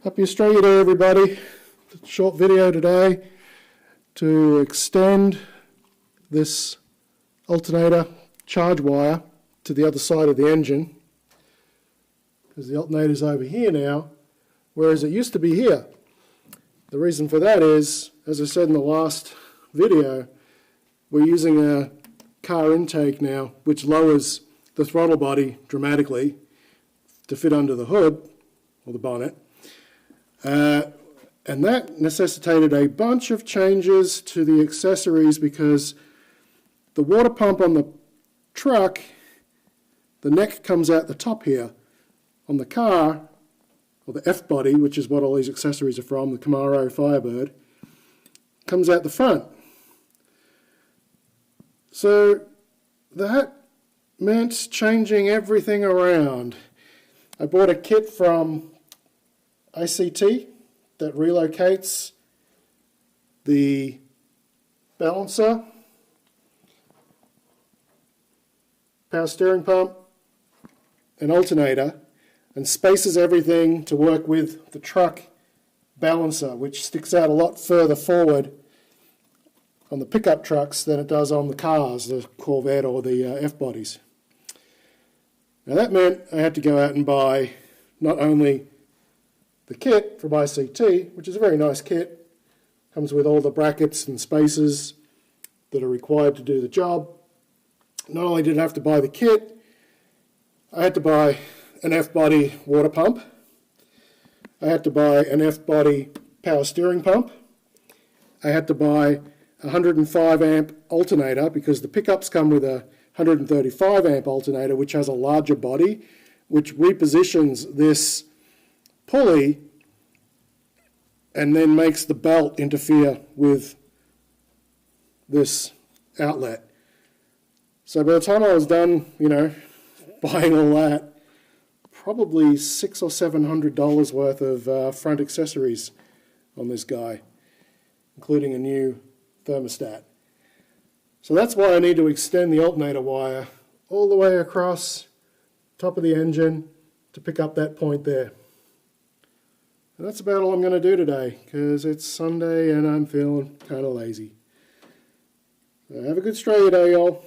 Happy Australia Day, everybody. Short video today to extend this alternator charge wire to the other side of the engine, because the alternator is over here now, whereas it used to be here. The reason for that is, as I said in the last video, we're using a car intake now which lowers the throttle body dramatically to fit under the hood or the bonnet. And that necessitated a bunch of changes to the accessories, because the water pump on the truck, the neck comes out the top here. On the car, or the F-body, which is what all these accessories are from, the Camaro Firebird, comes out the front. So that meant changing everything around. I bought a kit from ACT that relocates the balancer, power steering pump, and alternator, and spaces everything to work with the truck balancer, which sticks out a lot further forward on the pickup trucks than it does on the cars, the Corvette or the F-bodies. Now that meant I had to go out and buy not only the kit from ICT, which is a very nice kit, comes with all the brackets and spaces that are required to do the job. Not only did I have to buy the kit, I had to buy an F-body water pump. I had to buy an F-body power steering pump. I had to buy a 105 amp alternator, because the pickups come with a 135 amp alternator which has a larger body, which repositions this pulley and then makes the belt interfere with this outlet. So by the time I was done, buying all that, probably $600 or $700 worth of front accessories on this guy, including a new thermostat. So that's why I need to extend the alternator wire all the way across top of the engine to pick up that point there. And that's about all I'm going to do today, because it's Sunday and I'm feeling kind of lazy. So have a good Australia Day, y'all.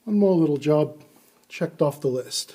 One more little job checked off the list.